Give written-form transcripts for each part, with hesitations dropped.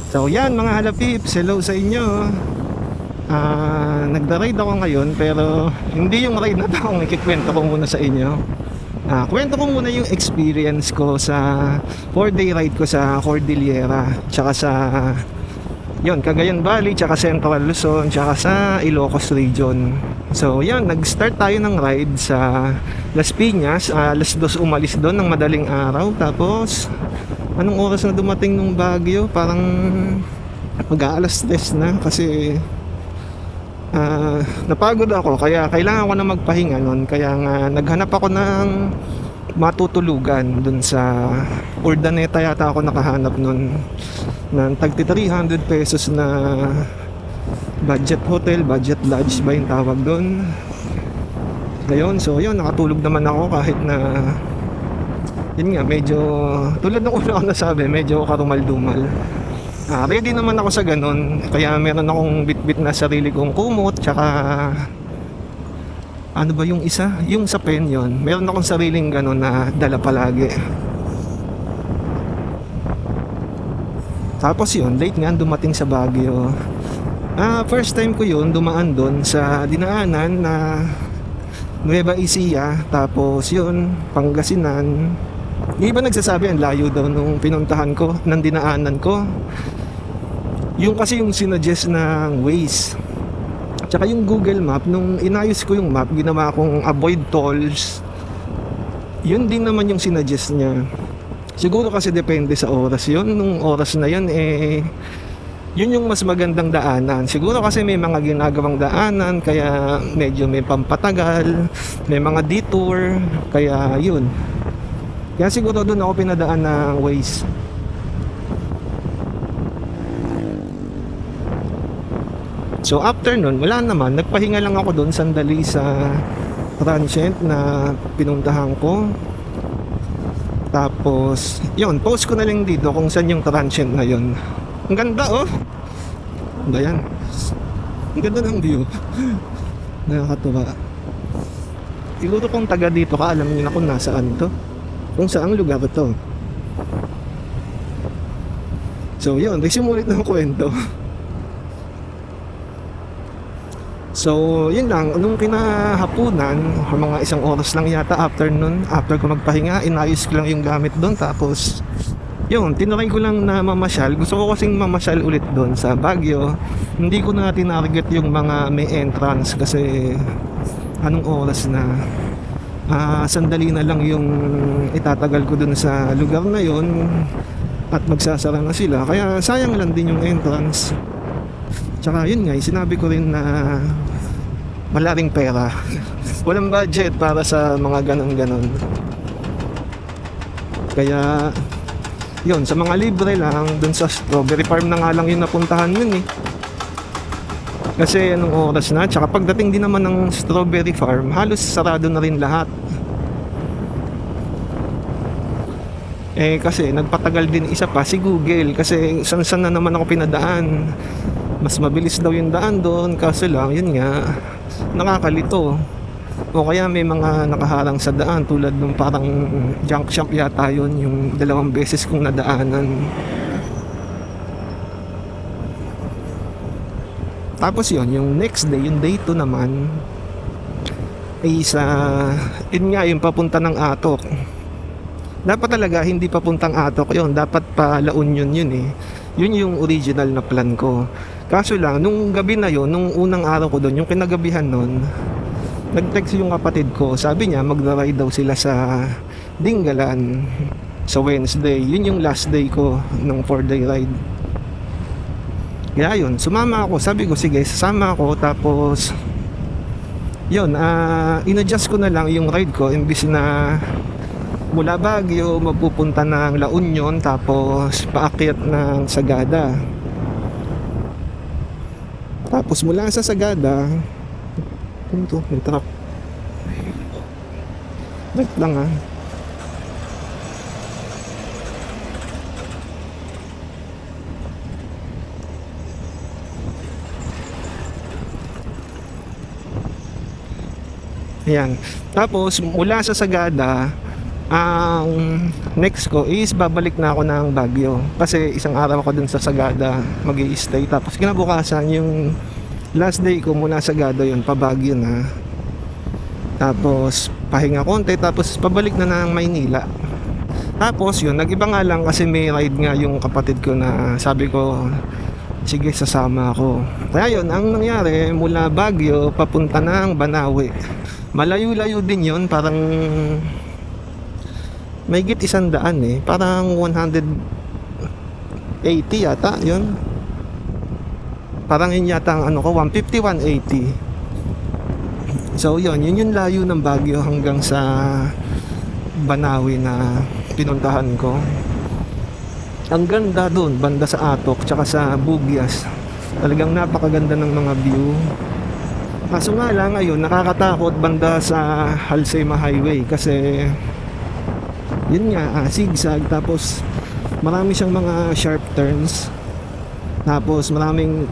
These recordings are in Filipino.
So yan mga halapips, hello sa inyo. Nagda-ride ako ngayon pero hindi yung ride na taong ikikwento ko muna sa inyo. Kwento ko muna yung experience ko sa 4-day ride ko sa Cordillera, tsaka sa Cagayan Valley, tsaka Central Luzon, tsaka sa Ilocos Region. So yan, nag-start tayo ng ride sa Las Piñas. Alas 2 umalis doon ng madaling araw. Tapos anong oras na dumating nung Baguio? Parang mag-aalas 10 na kasi napagod ako, kaya kailangan ko na magpahinga nun. Kaya nga naghanap ako ng matutulugan dun sa Urdaneta yata ako nakahanap nun ng tagti 300 pesos na budget hotel, budget lodge ba yung tawag dun ngayon. So yun, nakatulog naman ako kahit na yun nga, medyo tulad ng una ko nasabi, medyo karumal-dumal. Ready naman ako sa ganun, kaya meron akong bit-bit na sarili kong kumot, tsaka ano ba yung isa? Yung sa pen yun, meron akong sariling ganun na dala palagi. Tapos yun, late nga dumating sa Baguio. First time ko yun dumaan doon sa dinaanan na Nueva Ecija, tapos yun, Pangasinan. Yung iba nagsasabi ang layo daw nung pinuntahan ko, ng dinaanan ko. Yung kasi yung sinuggest ng Waze, tsaka yung Google Map, nung inayos ko yung map, ginawa kong avoid tolls. Yun din naman yung sinuggest niya. Siguro kasi depende sa oras yun. Nung oras na yun, yun yung mas magandang daanan. Siguro kasi may mga ginagawang daanan, kaya medyo may pampatagal, may mga detour, kaya yun. Kaya siguro doon ako pinadaan ng Waze. So after nun, wala naman, nagpahinga lang ako doon sandali sa transient na pinuntahan ko. Tapos yun, post ko na lang dito kung saan yung transient na yun. Ang ganda oh. Ba yan? Ang ganda ng view. Nakakatuwa. Siguro kung taga dito ka, alam niyo na kung nasaan to, kung saang lugar to. So yun, resume ulit ng kwento. So yun lang, nung kinahapunan, mga isang oras lang yata after nun, after ko magpahinga, inayos ko lang yung gamit doon. Tapos yun, tinry ko lang na mamasyal. Gusto ko kasing mamasyal ulit doon sa Baguio. Hindi ko na tinarget yung mga may entrance kasi anong oras na, sandali na lang yung itatagal ko doon sa lugar na yun at magsasara na sila, kaya sayang lang din yung entrance. Tsaka yun nga, sinabi ko rin na wala ring pera. Walang budget para sa mga ganon-ganon. Kaya yun, sa mga libre lang, dun sa strawberry farm na nga lang yung napuntahan yun eh. Kasi anong oras na, tsaka pagdating din naman ng strawberry farm, halos sarado na rin lahat. Kasi nagpatagal din isa pa si Google, kasi san-san na naman ako pinadaan. Mas mabilis daw yung daan doon, kaso lang yun nga, nakakalito. O kaya may mga nakaharang sa daan, tulad nung parang junk shop yata yun, yung 2 beses kong nadaanan. Tapos yun, yung next day, yung day 2 naman, ay yun nga, yung papunta ng Atok. Dapat talaga hindi papuntang Atok yun, dapat pa La Union yun eh. Yun yung original na plan ko. Kaso lang, nung gabi na yun, nung unang araw ko doon, yung kinagabihan nun, nag-text yung kapatid ko, sabi niya magra-ride daw sila sa Dingalan sa Wednesday. Yun yung last day ko ng 4-day ride. Kaya yun, sumama ako. Sabi ko, sige, sasama ako. Tapos yun, in-adjust ko na lang yung ride ko. Imbis na mula Baguio mapupunta ng La Union, tapos paakyat ng Sagada. Tapos mula sa Sagada, ito, may truck. Wait lang ah. Ayan. Tapos mula sa Sagada, Ang next ko is babalik na ako ng Baguio kasi isang araw ako dun sa Sagada mag-i-stay, tapos kinabukasan yung last day ko mula Sagada yun pa Baguio na, tapos pahinga konti, tapos pabalik na ng Maynila. Tapos yun, nag-iba nga lang kasi may ride nga yung kapatid ko na sabi ko sige sasama ako. Kaya yun, ang nangyari mula Baguio papunta ng Banawe, malayo-layo din yun, parang may git 100 parang 180 yata yun, parang yun yata ang ano ko, 150, 180. So yun yung layo ng Baguio hanggang sa Banawe na pinuntahan ko. Ang ganda dun, banda sa Atok tsaka sa Bugyas, talagang napakaganda ng mga view. Kaso nga lang ngayon nakakatakot banda sa Halsema Highway kasi yun nga, zigzag, tapos marami siyang mga sharp turns, tapos maraming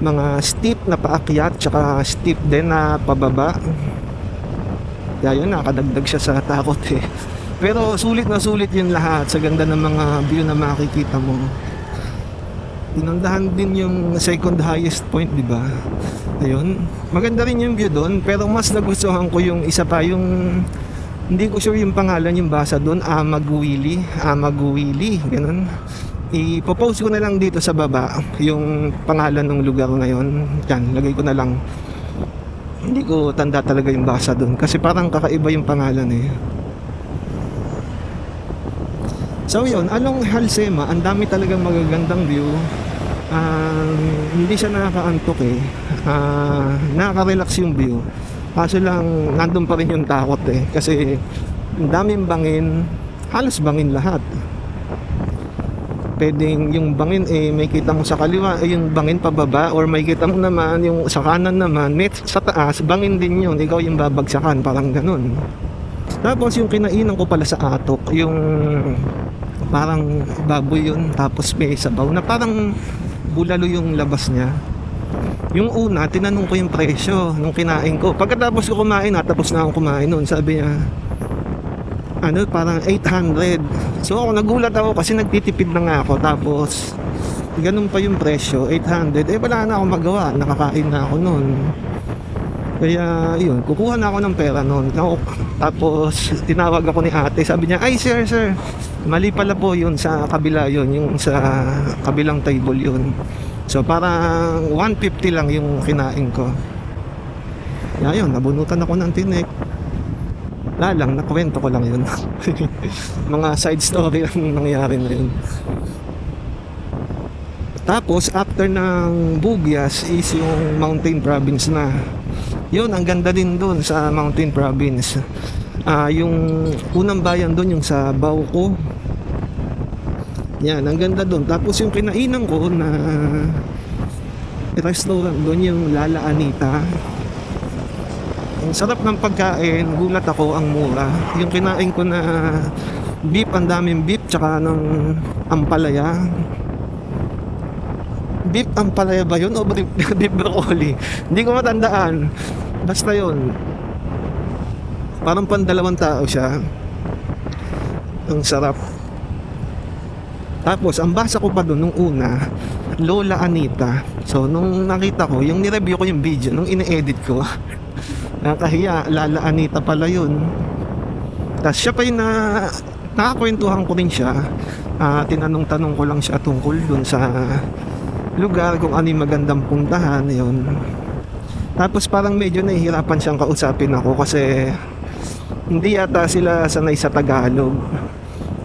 mga steep na paakyat tsaka steep din na pababa. Kaya yun, nakadagdag siya sa takot pero sulit na sulit yun lahat sa ganda ng mga view na makikita mo. Tinandahan din yung second highest point, di ba? Ayun, maganda rin yung view doon, pero mas nagustuhan ko yung isa pa, yung hindi ko sure yung pangalan, yung basa doon, Amaguili, ganun. Ipopost ko na lang dito sa baba yung pangalan ng lugar na yun. Yan, lagay ko na lang. Hindi ko tanda talaga yung basa doon kasi parang kakaiba yung pangalan So yun, along Halsema, ang dami talagang magagandang view. Hindi siya nakakaantok nakaka-relax yung view. Kaso lang, nandun pa rin yung takot kasi ang daming bangin, halos bangin lahat. Pwedeng yung bangin may kita mo sa kaliwa, yung bangin pababa, or may kita mo naman yung sa kanan naman, may sa taas, bangin din yun, ikaw yung babagsakan, parang ganun. Tapos yung kinainan ko pala sa Atok, yung parang baboy yun, tapos may sabaw na parang bulalo yung labas niya. Yung una, tinanong ko yung presyo nung kinain ko. Pagkatapos ko kumain, tapos na akong kumain nun, sabi niya, parang 800. So ako nagulat ako kasi nagtitipid na nga ako, tapos ganun pa yung presyo, 800. Wala na akong magawa, nakakain na ako nun. Kaya yun, kukuha na ako ng pera nun. Tapos tinawag ako ni ate, sabi niya, ay sir, mali pala po yun, sa kabila yun, yung sa kabilang table yun. So parang 150 lang yung kinain ko. Kaya yun, nabunutan ako ng tinik. Lang, nakwento ko lang yun. Mga side story ang nangyari na yun. Tapos after ng Bugyas is yung Mountain Province na. Yun, ang ganda din dun sa Mountain Province. Yung unang bayan dun, yung sa Bauco. Yan, ang ganda dun. Tapos yung kinainan ko na restaurant dun, yung Lala Anita. Ang sarap ng pagkain, gulat ako, ang mura. Yung kinain ko na beef, ang daming beef, tsaka ng ampalaya. Beef ampalaya ba yun o beef broccoli? Hindi ko matandaan. Basta yun, parang pandalawang tao siya. Ang sarap. Tapos ang basa ko pa doon nung una, Lola Anita. So nung nakita ko, yung nireview ko yung video, nung ine-edit ko, nakahiya, Lala Anita pala yun. Tapos siya pa yung nakakwentuhan ko rin siya. Tinanong-tanong ko lang siya tungkol dun sa lugar, kung ano yung magandang puntahan yun. Tapos parang medyo nahihirapan siyang kausapin ako kasi hindi yata sila sanay sa Tagalog.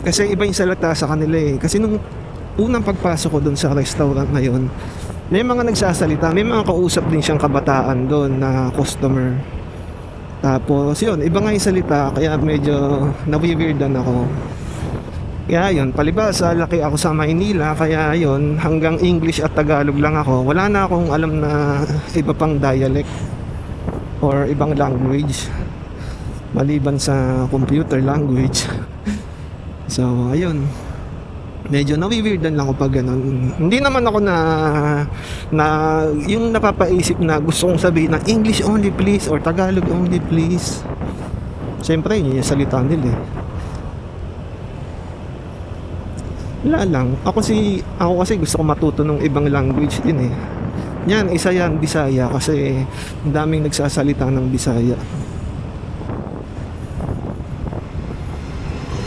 Kasi iba yung salita sa kanila Kasi nung unang pagpasok ko dun sa restaurant na yun, may mga nagsasalita, may mga kausap din siyang kabataan doon na customer. Tapos yun, iba nga yung salita, kaya medyo nawi-weirdan ako. Kaya yun, palibasa, laki ako sa Maynila, kaya yun, hanggang English at Tagalog lang ako. Wala na akong alam na iba pang dialect or ibang language, maliban sa computer language. So ayun, medyo nawi-weirdan lang ako pag ganun. Hindi naman ako na yung napapaisip na gusto kong sabihin na English only please or Tagalog only please. Siyempre yun yung salita nila Wala lang, ako kasi gusto ko matuto ng ibang language din, eh. Yan, isa yan, Bisaya, kasi ang daming nagsasalita ng Bisaya.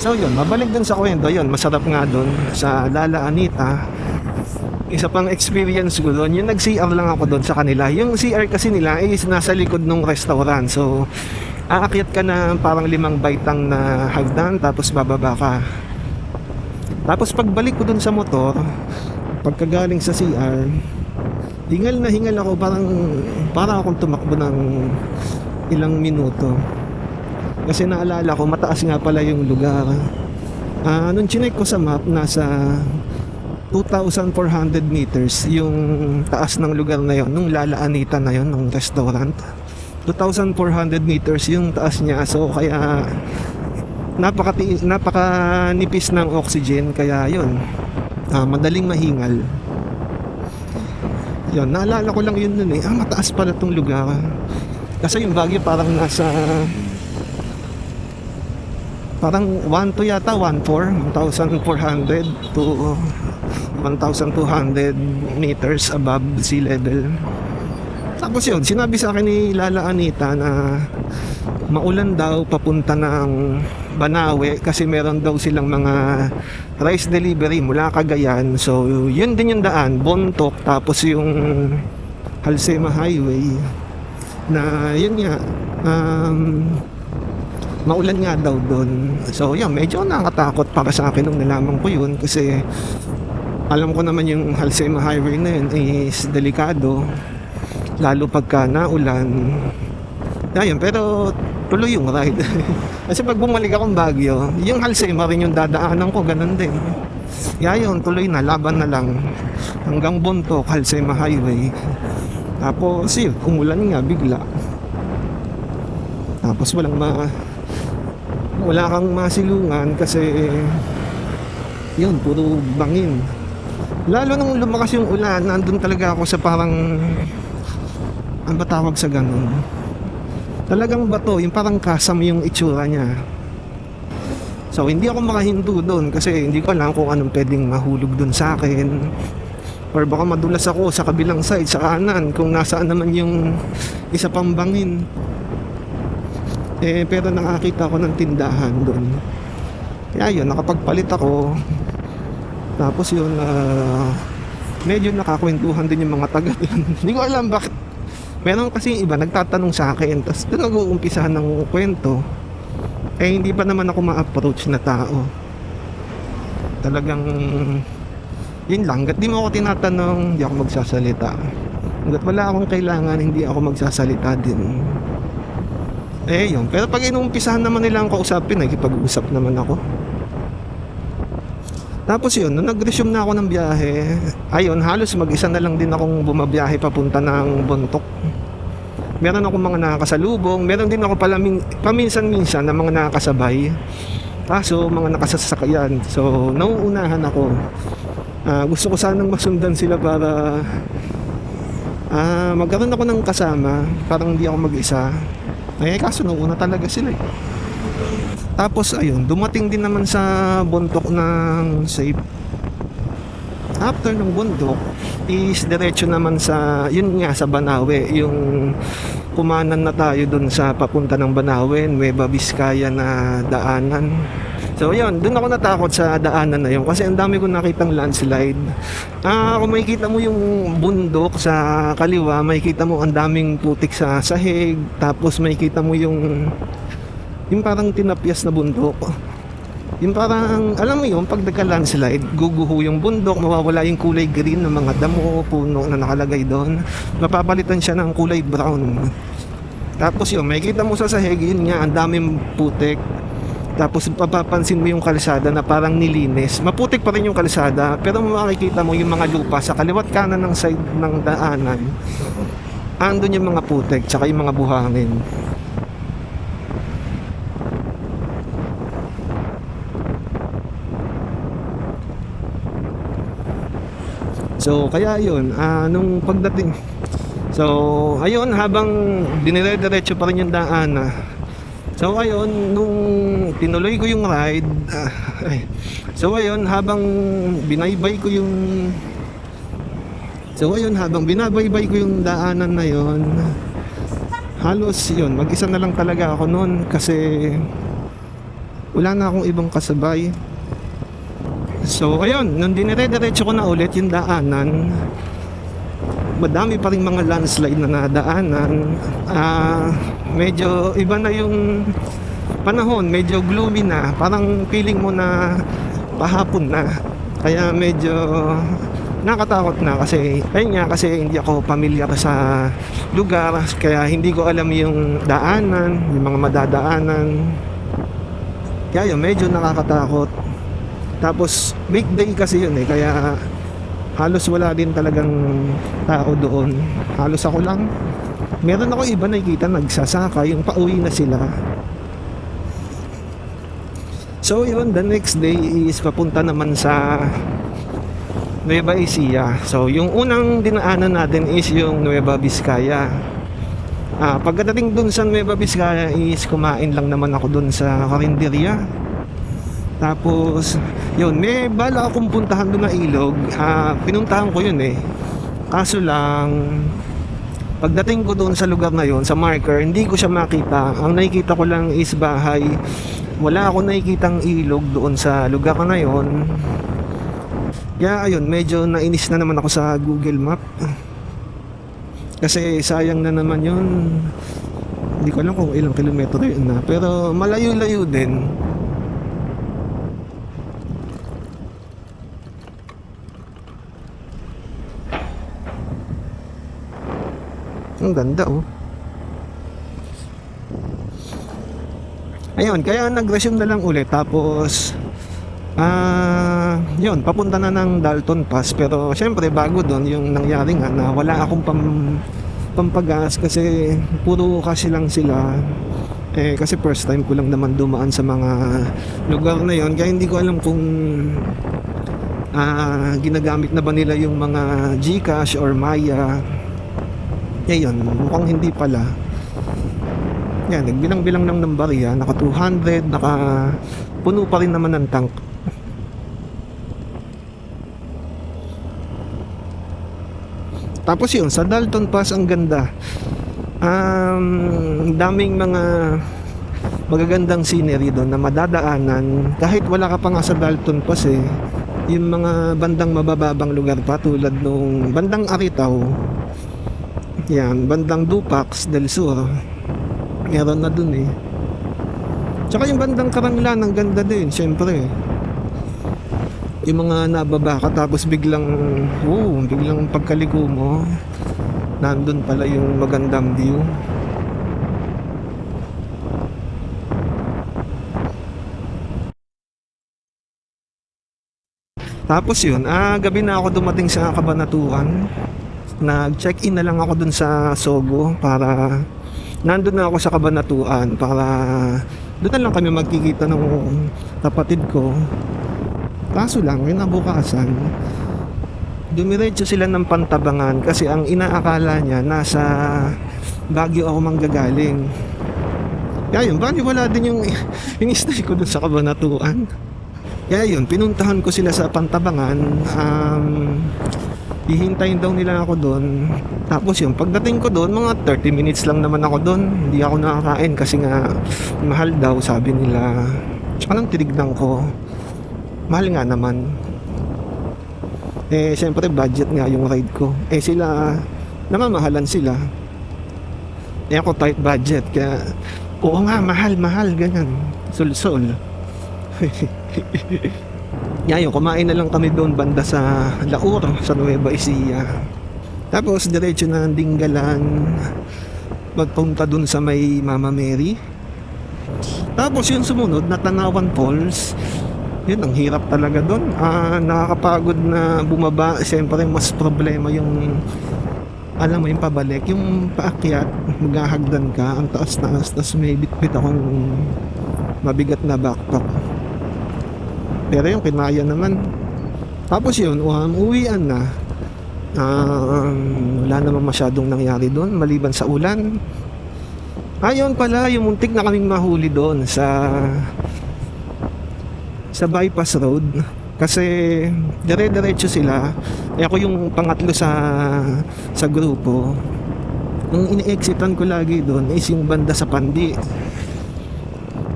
So yun, mabalik dun sa kwento, yun, masarap nga dun sa Lala Anita. Isa pang experience ko doon, yung nag-CR lang ako doon sa kanila. Yung CR kasi nila is nasa likod ng restaurant. So, aakyat ka na parang 5 baitang na hagdan, tapos bababa ka. Tapos pagbalik ko doon sa motor, pagkagaling sa CR, hingal na hingal ako, parang akong tumakbo ng ilang minuto. Kasi naalala ko, mataas nga pala yung lugar. Nung chinek ko sa map, nasa 2,400 meters yung taas ng lugar na yon, nung Lala Anita na yon, ng restaurant. 2,400 meters yung taas niya. So kaya napakanipis ng oxygen, kaya yun, madaling mahingal. Yun, naalala ko lang yun nun, eh. Mataas pala tong lugar. Kasi yung Baguio parang nasa 1 to yata, 1,400 to 1,200 meters above sea level. Tapos yun, sinabi sa akin ni Lala Anita na maulan daw papunta ng Banawe kasi meron daw silang mga rice delivery mula Cagayan. So yun din yung daan, Bontoc, tapos yung Halsema Highway na yun nga, maulan nga daw doon. So yun, medyo nakakatakot para sa akin nung nalaman ko yun, kasi alam ko naman yung Halsema Highway na yun is delikado, lalo pagka naulan. Ayun, pero tuloy yung ride. Kasi pag bumalik akong Baguio, yung Halsema rin yung dadaanan ko, ganun din. Yun, tuloy na, laban na lang hanggang Bontoc, Halsema Highway. Tapos yun, umulan nga bigla. Tapos wala kang masilungan kasi yun, puro bangin. Lalo nung lumakas yung ulan, nandun talaga ako sa parang, ano ba tawag sa ganun? Talagang bato, yung parang kasam yung itsura niya. So hindi ako makahinto doon kasi hindi ko alam kung anong pwedeng mahulog doon sa akin, or baka madulas ako sa kabilang side, sa kanan, kung nasaan naman yung isa pang bangin. Pero nakakita ko ng tindahan doon. Kaya yun, nakapagpalit ako. Tapos yun, medyo nakakwentuhan din yung mga taga doon. Hindi ko alam bakit. Meron kasi iba nagtatanong sa akin, tapos doon nag-uumpisahan ng kwento. Hindi pa naman ako ma-approach na tao. Talagang yun lang, gat di mo ako tinatanong, hindi ako magsasalita. Gat wala akong kailangan, hindi ako magsasalita din. Yun. Pero pag inuumpisahan naman nila ang kausapin, nakikipag-usap naman ako. Tapos yun, nung nag-resume na ako ng biyahe, ayun, halos mag-isa na lang din akong bumabiyahe papunta ng Bontoc. Meron akong mga nakakasalubong, meron din ako paminsan-minsan na mga nakakasabay. Kaso, mga nakasasakyan. So, nauunahan ako. Gusto ko sanang masundan sila para magkaroon ako ng kasama, parang hindi ako mag-isa. Kaso nauuna talaga sila, eh. Tapos ayun, dumating din naman sa Bontoc ng safe. After ng Bontoc is diretso naman sa, yun nga, sa Banawe. Yung kumanan na tayo dun sa papunta ng Banawe, Nueva Vizcaya na daanan. So yun, dun ako natakot sa daanan na yun kasi ang dami kong nakitang landslide. Kung makikita mo yung bundok sa kaliwa, makikita mo ang daming putik sa sahig. Tapos makikita mo yung parang tinapyas na bundok. Yung parang, alam mo yun, pag nagka-landslide, guguho yung bundok, mawawala yung kulay green ng mga damo, puno na nakalagay doon. Mapapalitan siya ng kulay brown. Tapos yun, makikita mo sa sahig, yun nga, ang daming putik. Tapos papapansin mo yung kalsada na parang nilinis. Maputik pa rin yung kalsada, pero makikita mo yung mga lupa sa kaliwat kanan ng side ng daanan. Andun yung mga putik, tsaka yung mga buhangin. So kaya yun, nung pagdating, so ayun, habang dinire-diretso pa rin yung daan, so ayun, nung tinuloy ko yung ride, Ay. So ayun, binaybay ko yung habang binabaybay ko yung daanan na yon, halos yun, mag-isa na lang talaga ako noon kasi wala na akong ibang kasabay. So ayun, nung dinire-diretso ko na ulit yung daanan, madami pa rin mga landslide na nadaanan. Medyo iba na yung panahon, medyo gloomy na, parang feeling mo na pahapon na, kaya medyo nakatakot na kasi ayun nga, kasi hindi ako pamilyar sa lugar, kaya hindi ko alam yung daanan, yung mga madadaanan, kaya yun, medyo nakakatakot. Tapos weekday kasi yun kaya halos wala din talagang tao doon, halos ako lang. Meron ako iba nakikita nagsasaka, yung pauwi na sila. So yun, the next day is papunta naman sa Nueva Ecija. So yung unang dinaanan natin is yung Nueva Vizcaya. Pagdating dun sa Nueva Vizcaya is kumain lang naman ako dun sa karinderya. Tapos yun, may bala akong puntahan dun na ilog. Pinuntahan ko yun kaso lang pagdating ko doon sa lugar na yon, sa marker, hindi ko siya makita. Ang nakikita ko lang is bahay. Wala akong nakikitang ilog doon sa lugar na yon. Kaya ayun, medyo nainis na naman ako sa Google Map. Kasi sayang na naman yun. Hindi ko alam kung ilang kilometro yun na, pero malayo-layo din. Ang ganda Ayun, kaya nag-resume na lang ulit. Tapos yun, papunta na ng Dalton Pass. Pero syempre bago doon, yung nangyari nga na wala akong pampagas kasi puro kasi lang sila. Kasi first time ko lang naman dumaan sa mga lugar na yon, kaya hindi ko alam kung ginagamit na ba nila yung mga GCash or Maya. Yun, mukhang hindi pala. Yan, nagbilang-bilang lang ng barya, naka 200, naka puno pa rin naman ng tank. Tapos yun, sa Dalton Pass ang ganda. Daming mga magagandang scenery doon na madadaanan kahit wala ka pa nga sa Dalton Pass yung mga bandang mabababang lugar pa tulad nung bandang Aritaw, yan, bandang Dupax del Sur, meron na dun tsaka yung bandang Karanglan, ang ganda din syempre. Yung mga nababa ka tapos biglang pagkaliko mo nandun pala yung magandang view. Tapos yun, gabi na ako dumating sa Cabanatuan. Nag-check-in na lang ako dun sa Sogo para nandun na ako sa Cabanatuan para doon na lang kami magkikita ng kapatid ko. Kaso lang, kinabukasan dumiretso sila ng Pantabangan kasi ang inaakala niya nasa Baguio ako manggagaling. Kaya yun, bali wala din yung stay ko dun sa Cabanatuan. Kaya yun, pinuntahan ko sila sa Pantabangan. Hihintayin daw nila ako doon. Tapos yun, pagdating ko doon, mga 30 minutes lang naman ako doon. Hindi ako nakakain kasi nga mahal daw, sabi nila. Tsaka lang tinignan ko, mahal nga naman. Siyempre budget nga yung ride ko. Sila, namamahalan sila. Ako tight budget, kaya oo nga, mahal, ganyan. Sul-sul. Ngayon, kumain na lang kami doon banda sa Laur, sa Nueva Ecija. Tapos diretso na Dinggalan, magpunta doon sa may Mama Mary. Tapos yung sumunod na Tanawan Falls, yun, ang hirap talaga doon. Nakakapagod na bumaba. Siyempre mas problema yung, alam mo, yung pabalik, yung paakyat, maghahagdan ka, ang taas-taas, tapos may bitbit akong mabigat na backpack. Pero yung kinaya naman. Tapos yun, uwian na. Wala naman masyadong nangyari doon maliban sa ulan. Ayun pala, yung muntik na kaming mahuli doon sa sa bypass road. Kasi dire-diretso sila. Eh ako yung pangatlo sa grupo. Ang ini-exitan ko lagi doon is yung banda sa Pandi.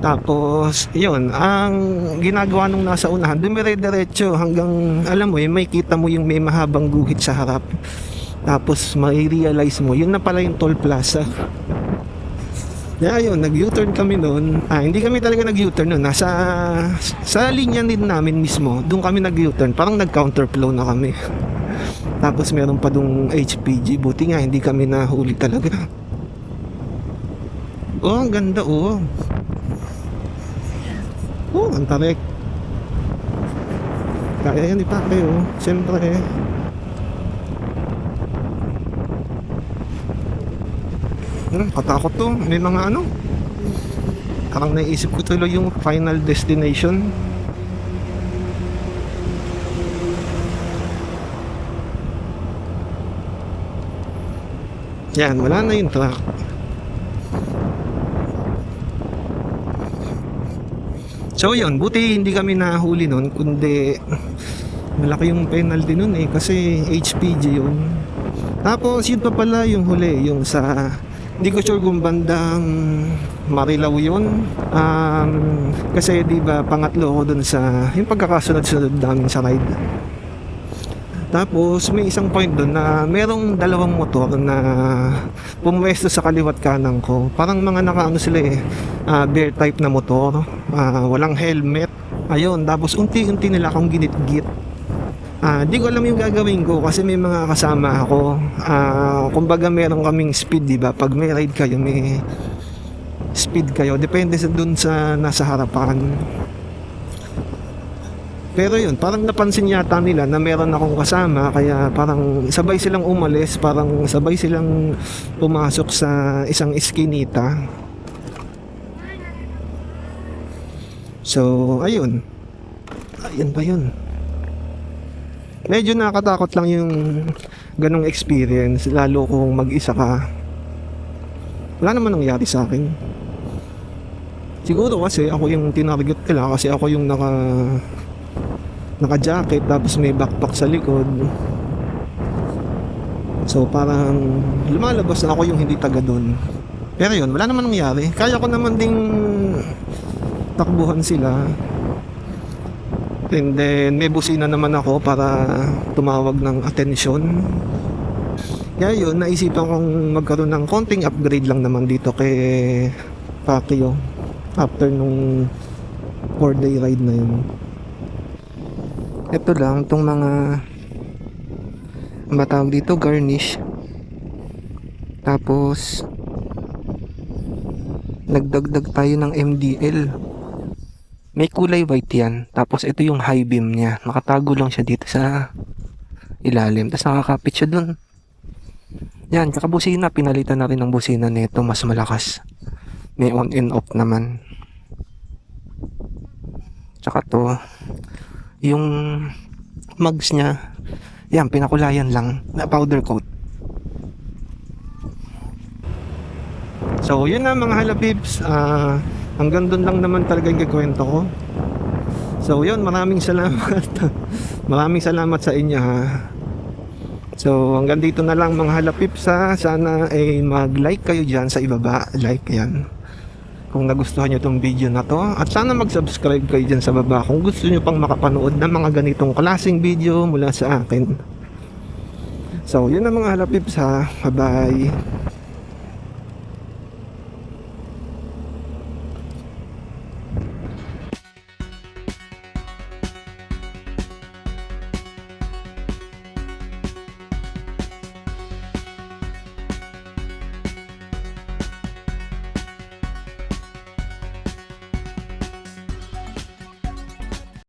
Tapos, yun, ang ginagawa nung nasa unahan, dumire-diretso hanggang, alam mo may kita mo yung may mahabang guhit sa harap. Tapos, mai-realize mo, yun na pala yung toll plaza. Kaya yun, nag-U-turn kami noon. Hindi kami talaga nag-U-turn noon. Sa linya din namin mismo, doon kami nag-U-turn. Parang nag-counterflow na kami. Tapos, meron pa dong HPG. Buti nga, hindi kami nahuli talaga. Oh, ang ganda, oh. Oh, ang tarik. Kaya yan ipake, oh. Siyempre, katakot to. May mga ano. Parang naisip ko tuloy yung Final Destination. Yan, wala na yung truck. So yun, buti hindi kami nahuli nun, kundi malaki yung penalty nun eh, kasi HPG yun. Tapos yun pa pala yung huli, yung sa, hindi ko sure kung bandang Marilao yun. Kasi di ba pangatlo ko dun sa yung pagkakasunod-sunod namin sa ride. Tapos may isang point doon na merong dalawang motor na pumwesto sa kaliwat kanan ko. Parang mga nakaano sila eh, bear type na motor, walang helmet. Ayun, tapos unti-unti nila akong ginit-git. Di ko alam yung gagawin ko kasi may mga kasama ako. Kumbaga meron kaming speed, di ba? Pag may ride kayo, may speed kayo. Depende sa dun sa nasa harapan. Pero yun, parang napansin yata nila na meron akong kasama, kaya parang sabay silang umalis, parang sabay silang pumasok sa isang eskinita. So, ayun. Ayun ba yun? Medyo nakakatakot lang yung ganong experience, lalo kung mag-isa ka. Wala naman nangyari sa akin. Siguro kasi ako yung tinarget nila, kasi ako yung naka-jacket, tapos may backpack sa likod. So parang lumalabas na ako yung hindi taga doon. Pero yun, wala naman nangyari. Kaya ko naman ding takbuhan sila. And then may busina naman ako para tumawag ng atensyon. Kaya yun, naisipan kong magkaroon ng konting upgrade lang naman dito kay Pacquiao after nung 4-day ride na yun. Ito lang, itong mga matawag dito, garnish. Tapos nagdagdag tayo ng MDL. May kulay white yan. Tapos ito yung high beam niya. Nakatago lang siya dito sa ilalim. Tapos nakakapit siya dun. Yan, tsaka busina. Pinalitan na rin ng busina nito. Mas malakas. May on and off naman. Tsaka to, yung mugs niya, yan, pinakulayan lang na powder coat. So yun na mga halapips, hanggang doon lang naman talaga yung kikwento ko. So yun, maraming salamat. Maraming salamat sa inyo, ha. So hanggang dito na lang mga halapips, ha. Sana ay mag-like kayo dyan sa ibaba. Like yan kung nagustuhan nyo itong video na to, at sana mag-subscribe kayo dyan sa baba kung gusto nyo pang makapanood ng mga ganitong klaseng video mula sa akin. So yun na mga halapips, ha. Bye bye.